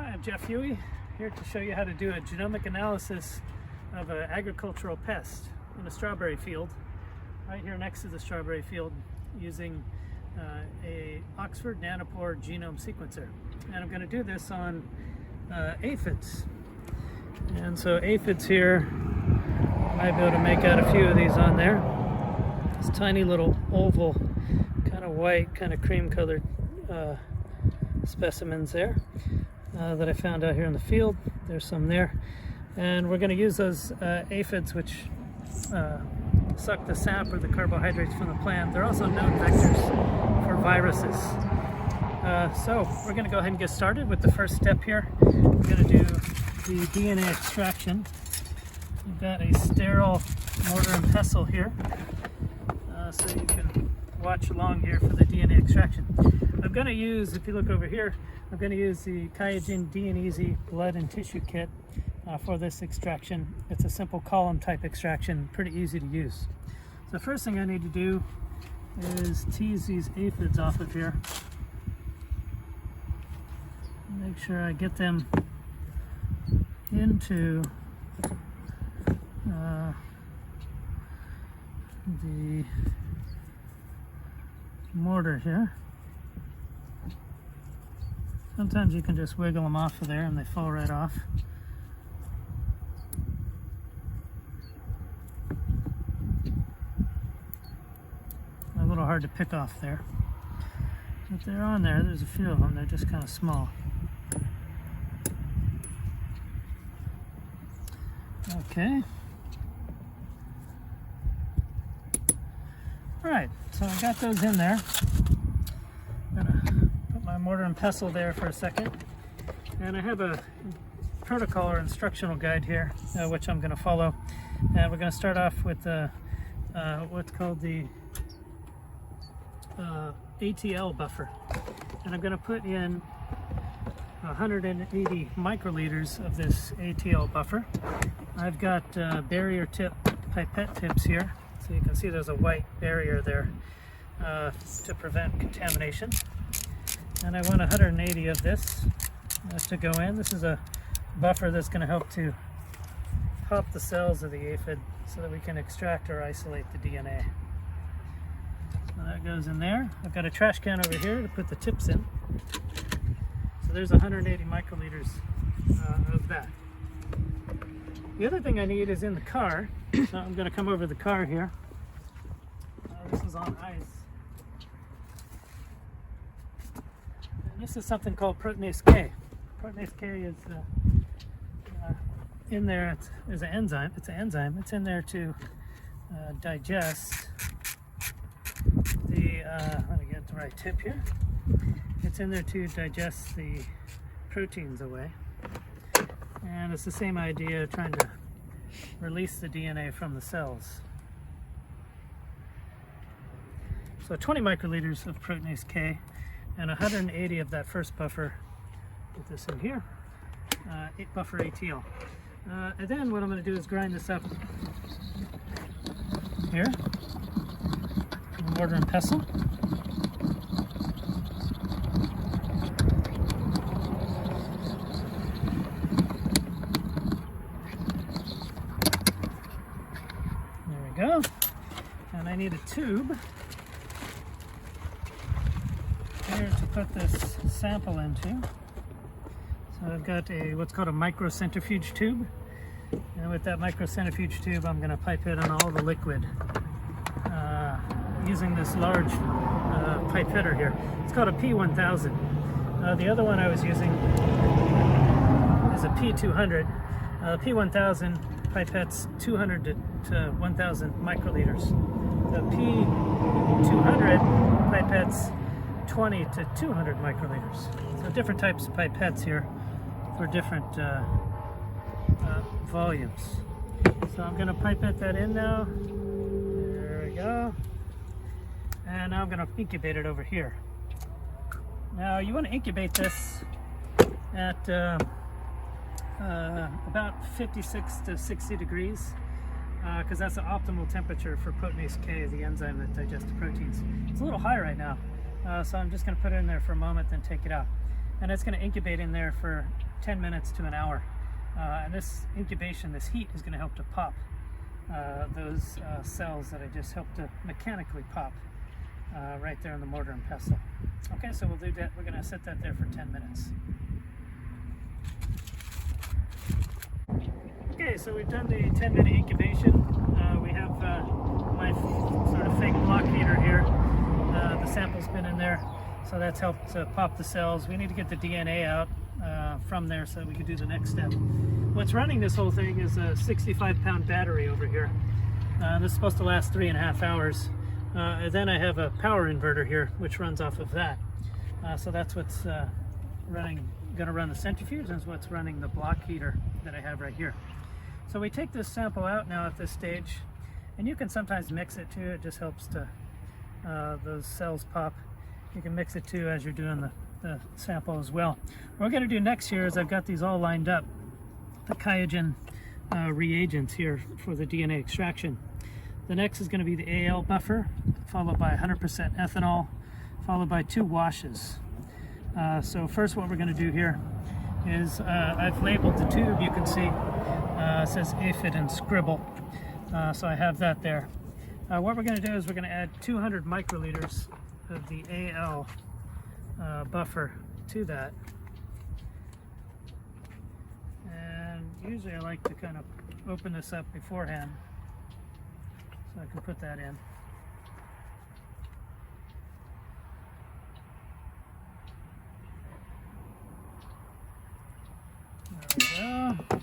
Hi, I'm Jeff Huey, here to show you how to do a genomic analysis of an agricultural pest in a strawberry field, right here next to the strawberry field, using a Oxford Nanopore genome sequencer. And I'm going to do this on aphids. And so aphids here, I might be able to make out a few of these on there. This tiny little oval, kind of white, kind of cream colored specimens there. That I found out here in the field. There's some there, and we're going to use those aphids, which suck the sap or the carbohydrates from the plant. They're also known vectors for viruses. So we're going to go ahead and get started with the first step here. We're going to do the DNA extraction. We've got a sterile mortar and pestle here, so you can watch along here for the DNA extraction. I'm going to use, if you look over here, I'm going to use the Qiagen DNeasy blood and tissue kit for this extraction. It's a simple column type extraction, pretty easy to use. So the first thing I need to do is tease these aphids off of here. Make sure I get them into the mortar here. Sometimes you can just wiggle them off of there and they fall right off. A little hard to pick off there. But they're on there. There's a few of them. They're just kind of small. Okay. Alright, so I got those in there. I'm gonna put my mortar and pestle there for a second. And I have a protocol or instructional guide here, which I'm going to follow. And we're going to start off with what's called the ATL buffer. And I'm going to put in 180 microliters of this ATL buffer. I've got barrier tip pipette tips here. So you can see there's a white barrier there to prevent contamination. And I want 180 of this to go in. This is a buffer that's going to help to pop the cells of the aphid so that we can extract or isolate the DNA. So that goes in there. I've got a trash can over here to put the tips in. So there's 180 microliters of that. The other thing I need is in the car. So I'm going to come over the car here. This is on ice. And this is something called proteinase K. Proteinase K is in there. It's an enzyme. It's an enzyme. It's in there to digest the. Let me get the right tip here. It's in there to digest the proteins away. And it's the same idea, trying to release the DNA from the cells. So 20 microliters of proteinase K and 180 of that first buffer. Get this in here. Buffer ATL. And then what I'm going to do is grind this up here. Mortar and pestle. Go. And I need a tube here to put this sample into. So I've got what's called a microcentrifuge tube, and with that microcentrifuge tube I'm going to pipe it on all the liquid using this large pipetter here. It's called a P1000. The other one I was using is a P200. P1000 pipettes 200 to 1,000 microliters. The P200 pipettes 20 to 200 microliters. So different types of pipettes here for different volumes. So I'm going to pipette that in now. There we go. And now I'm going to incubate it over here. Now you want to incubate this at about 56 to 60 degrees, because that's the optimal temperature for proteinase K, the enzyme that digests the proteins. It's a little high right now, so I'm just going to put it in there for a moment, then take it out. and it's going to incubate in there for 10 minutes to an hour. And this incubation, this heat, is going to help to pop those cells that I just helped to mechanically pop right there in the mortar and pestle. Okay, so we'll do that. We're going to set that there for 10 minutes. Okay, so we've done the 10-minute incubation. We have my sort of fake block heater here. The sample's been in there, so that's helped to pop the cells. We need to get the DNA out from there so that we can do the next step. What's running this whole thing is a 65-pound battery over here. This is supposed to last 3.5 hours. And then I have a power inverter here, which runs off of that. So that's what's going to run the centrifuge, and is what's running the block heater that I have right here. So we take this sample out now at this stage, and you can sometimes mix it too. It just helps to those cells pop. You can mix it too as you're doing the sample as well. What we're going to do next here is I've got these all lined up, the Qiagen reagents here for the DNA extraction. The next is going to be the AL buffer, followed by 100% ethanol, followed by 2 washes. So first what we're going to do here is I've labeled the tube. You can see it says aphid and scribble. So I have that there. What we're going to do is we're going to add 200 microliters of the AL buffer to that. And usually I like to kind of open this up beforehand so I can put that in. There we go.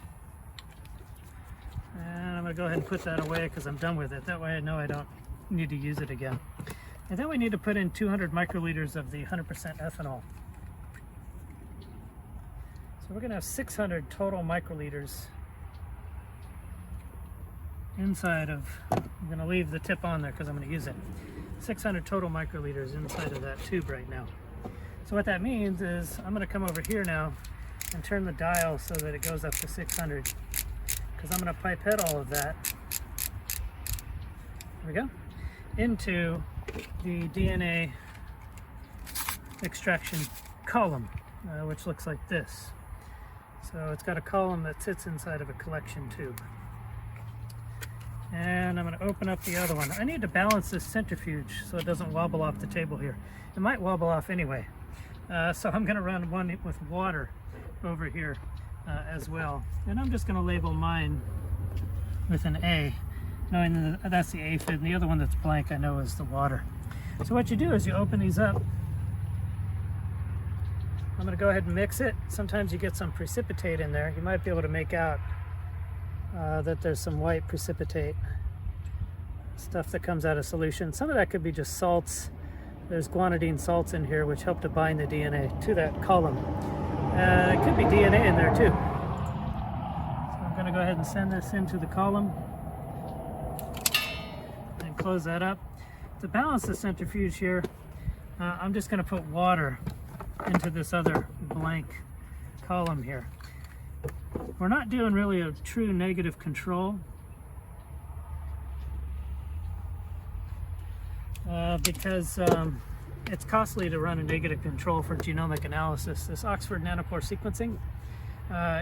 And I'm going to go ahead and put that away because I'm done with it. That way I know I don't need to use it again. And then we need to put in 200 microliters of the 100% ethanol. So we're going to have 600 total microliters inside of, I'm going to leave the tip on there because I'm going to use it. 600 total microliters inside of that tube right now. So what that means is I'm going to come over here now and turn the dial so that it goes up to 600, because I'm going to pipette all of that, there we go, into the DNA extraction column, which looks like this. So it's got a column that sits inside of a collection tube. And I'm going to open up the other one. I need to balance this centrifuge so it doesn't wobble off the table here. It might wobble off anyway. So I'm going to run one with water over here as well. And I'm just going to label mine with an A, knowing that that's the aphid, and the other one that's blank I know is the water. So what you do is you open these up. I'm going to go ahead and mix it. Sometimes you get some precipitate in there. You might be able to make out that there's some white precipitate stuff that comes out of solution. Some of that could be just salts. There's guanidine salts in here which help to bind the DNA to that column. It could be DNA in there too. So I'm going to go ahead and send this into the column and close that up. To balance the centrifuge here, I'm just going to put water into this other blank column here. We're not doing really a true negative control because it's costly to run a negative control for genomic analysis. This Oxford Nanopore Sequencing,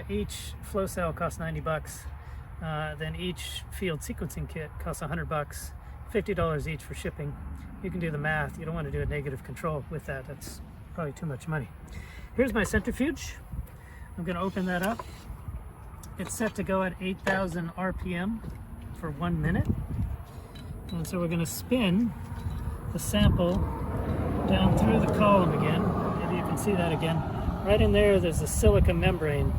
each flow cell costs $90. Then each field sequencing kit costs $100, $50 each for shipping. You can do the math. You don't want to do a negative control with that. That's probably too much money. Here's my centrifuge. I'm going to open that up. It's set to go at 8,000 RPM for 1 minute. And so we're going to spin the sample down through the column again. Maybe you can see that again. Right in there, there's a silica membrane.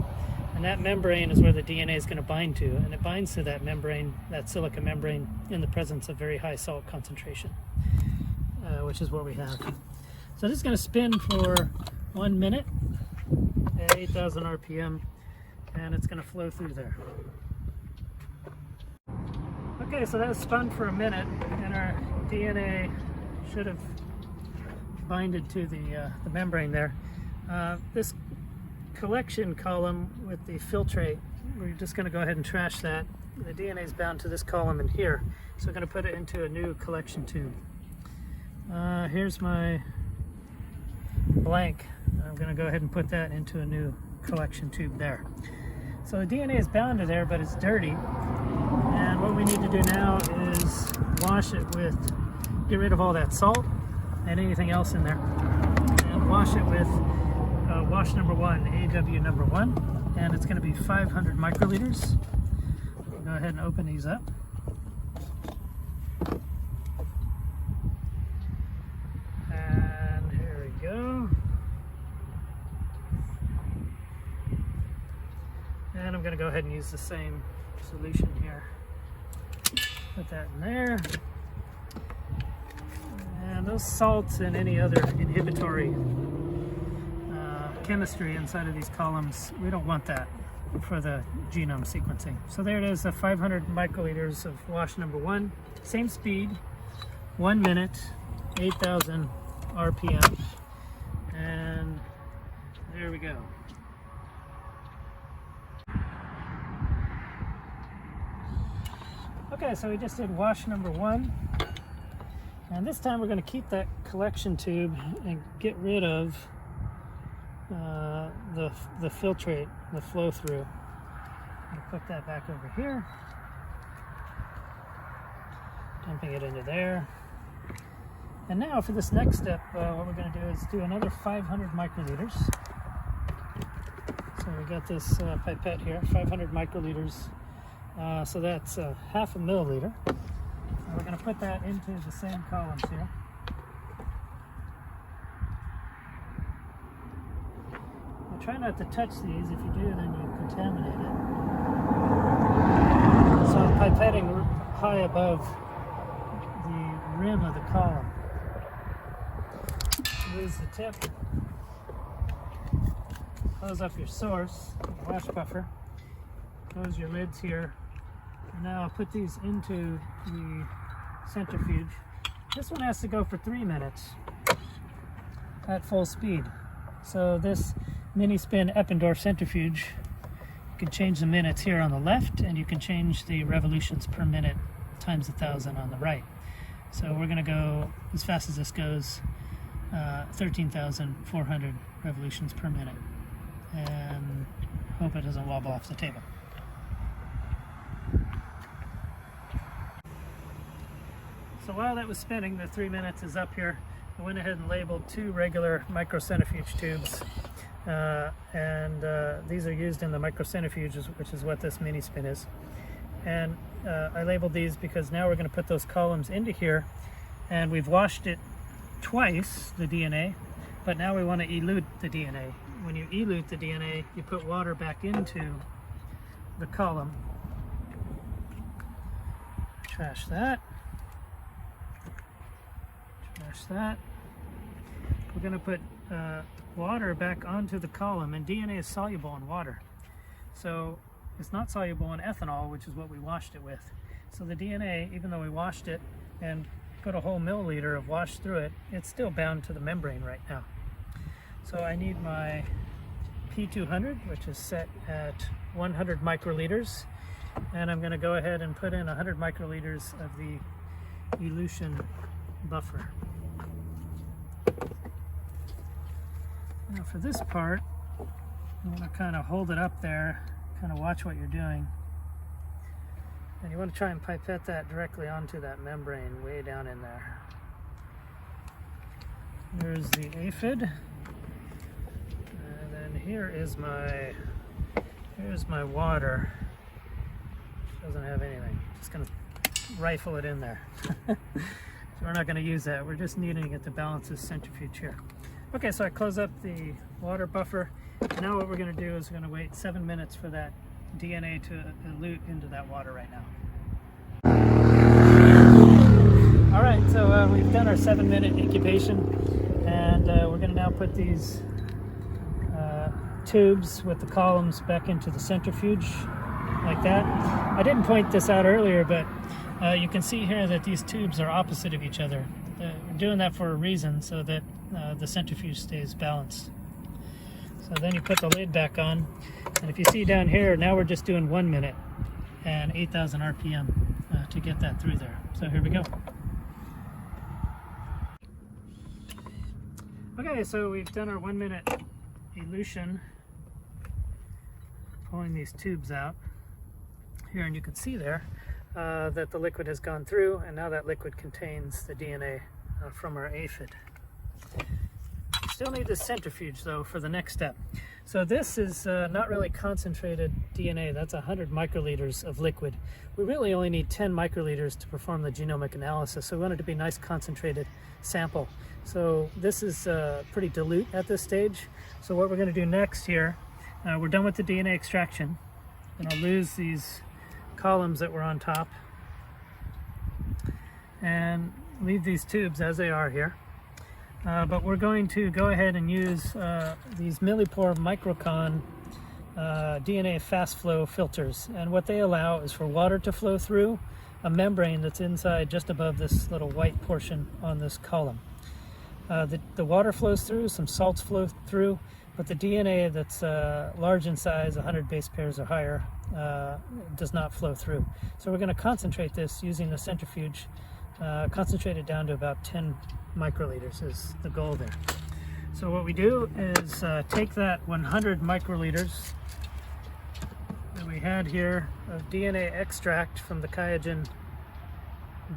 And that membrane is where the DNA is going to bind to. And it binds to that membrane, that silica membrane, in the presence of very high salt concentration, which is what we have. So this is going to spin for 1 minute at 8,000 RPM. And it's going to flow through there. Okay, so that was spun for a minute, and our DNA should have binded to the membrane there. This collection column with the filtrate, we're just going to go ahead and trash that. The DNA is bound to this column in here, so we're going to put it into a new collection tube. Here's my blank. I'm going to go ahead and put that into a new collection tube there. So the DNA is bound to there, but it's dirty. And what we need to do now is wash it with, get rid of all that salt and anything else in there. And wash it with wash number 1, AW number 1. And it's going to be 500 microliters. Go ahead and open these up. And here we go. And I'm going to go ahead and use the same solution here. Put that in there. And those salts and any other inhibitory chemistry inside of these columns, we don't want that for the genome sequencing. So there it is, the 500 microliters of wash number 1. Same speed, 1 minute, 8,000 RPM. And there we go. Okay, so we just did wash number 1. And this time we're going to keep that collection tube and get rid of the filtrate, the flow through. I'll put that back over here. Dumping it into there. And now for this next step, what we're going to do is do another 500 microliters. So we got this pipette here, 500 microliters. So that's half a milliliter. And we're going to put that into the same columns here. Now try not to touch these. If you do, then you contaminate it. So I'm pipetting high above the rim of the column. Lose the tip. Close up your source, your wash buffer. Close your lids here. And now I'll put these into the centrifuge. This one has to go for 3 minutes at full speed. So this mini spin Eppendorf centrifuge, you can change the minutes here on the left, and you can change the revolutions per minute times 1,000 on the right. So we're going to go as fast as this goes, 13,400 revolutions per minute, and hope it doesn't wobble off the table. So while that was spinning, the 3 minutes is up here. I went ahead and labeled 2 regular microcentrifuge tubes, and these are used in the microcentrifuge, which is what this mini spin is. And I labeled these because now we're going to put those columns into here, and we've washed it twice, the DNA, but now we want to elute the DNA. When you elute the DNA, you put water back into the column. Trash that. Trash that. We're going to put water back onto the column, and DNA is soluble in water. So it's not soluble in ethanol, which is what we washed it with. So the DNA, even though we washed it and put a whole milliliter of wash through it, it's still bound to the membrane right now. So I need my P200, which is set at 100 microliters. And I'm going to go ahead and put in 100 microliters of the elution buffer. Now for this part, you want to kind of hold it up there, kind of watch what you're doing. And you want to try and pipette that directly onto that membrane way down in there. Here's the aphid. And then here's my water. Doesn't have anything. Just gonna rifle it in there. So we're not gonna use that. We're just needing it to balance this centrifuge here. Okay, so I close up the water buffer. Now what we're gonna do is we're gonna wait 7 minutes for that DNA to elute into that water right now. All right, so we've done our 7-minute incubation, and we're gonna now put these tubes with the columns back into the centrifuge like that. I didn't point this out earlier, but you can see here that these tubes are opposite of each other. We're doing that for a reason, so that the centrifuge stays balanced. So then you put the lid back on, and if you see down here, now we're just doing 1 minute and 8,000 RPM to get that through there. So here we go. Okay, so we've done our 1 minute elution, pulling these tubes out here, and you can see there that the liquid has gone through, and now that liquid contains the DNA from our aphid. Still need the centrifuge though for the next step. So this is not really concentrated DNA. That's 100 microliters of liquid. We really only need 10 microliters to perform the genomic analysis, so we want it to be a nice concentrated sample. So this is pretty dilute at this stage. So what we're going to do next here, we're done with the DNA extraction. I'm going to lose these columns that were on top and leave these tubes as they are here. But we're going to go ahead and use these millipore Microcon DNA Fast Flow filters. And what they allow is for water to flow through a membrane that's inside just above this little white portion on this column. The water flows through, some salts flow through, but the DNA that's large in size, 100 base pairs or higher, does not flow through. So we're going to concentrate this using the centrifuge, concentrate it down to about 10 microliters is the goal there. So what we do is take that 100 microliters that we had here of DNA extract from the Qiagen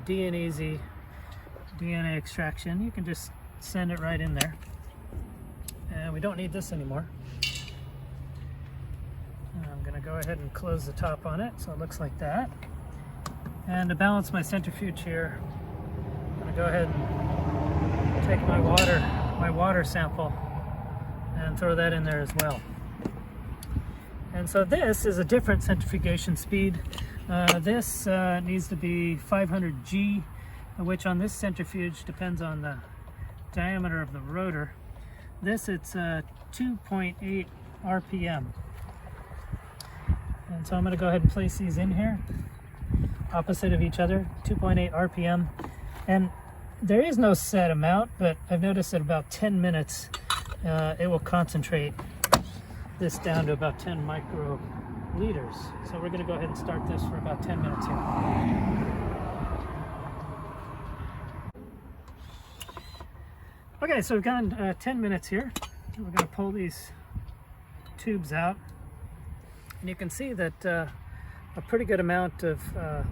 DNeasy DNA extraction. You can just send it right in there. And we don't need this anymore. And I'm going to go ahead and close the top on it so it looks like that. And to balance my centrifuge here, I'm going to go ahead and take my water sample and throw that in there as well. And so this is a different centrifugation speed. This needs to be 500 G, which on this centrifuge depends on the diameter of the rotor. This, it's 2.8 RPM. And so I'm going to go ahead and place these in here, opposite of each other, 2.8 RPM. And there is no set amount, but I've noticed that about 10 minutes it will concentrate this down to about 10 microliters. So we're going to go ahead and start this for about 10 minutes here. Okay, so we've gone 10 minutes here. We're going to pull these tubes out, and you can see that a pretty good amount of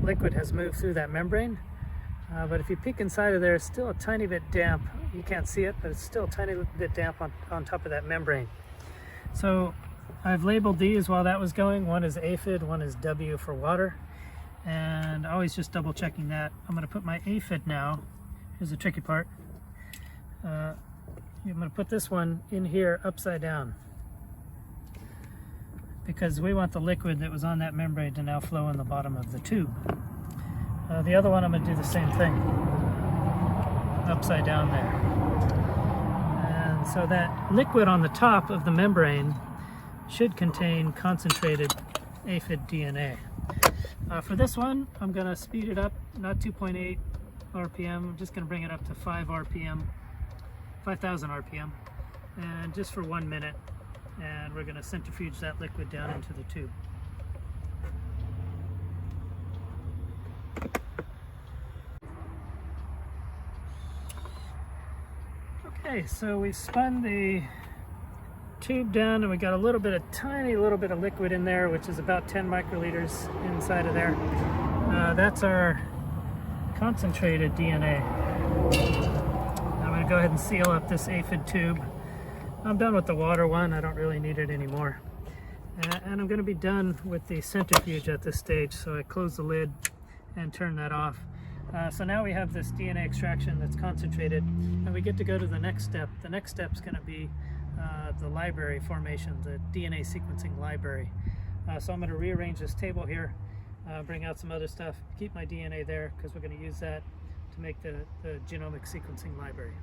liquid has moved through that membrane. But if you peek inside of there, it's still a tiny bit damp. You can't see it, but it's still a tiny bit damp on top of that membrane. So I've labeled these while that was going. One is aphid, one is W for water. And always just double checking that. I'm going to put my aphid now. Here's the tricky part. I'm going to put this one in here upside down, because we want the liquid that was on that membrane to now flow in the bottom of the tube. The other one I'm going to do the same thing, upside down there. And so that liquid on the top of the membrane should contain concentrated aphid DNA. For this one, I'm going to speed it up, not 2.8 RPM, I'm just going to bring it up to 5,000 RPM, and just for 1 minute, and we're going to centrifuge that liquid down into the tube. Okay, so we spun the tube down and we got a tiny little bit of liquid in there, which is about 10 microliters inside of there. That's our concentrated DNA. I'm going to go ahead and seal up this aphid tube. I'm done with the water one, I don't really need it anymore. And I'm going to be done with the centrifuge at this stage, so I close the lid and turn that off. So now we have this DNA extraction that's concentrated, and we get to go to the next step. The next step is going to be the library formation, the DNA sequencing library. So I'm going to rearrange this table here, bring out some other stuff, keep my DNA there because we're going to use that to make the genomic sequencing library.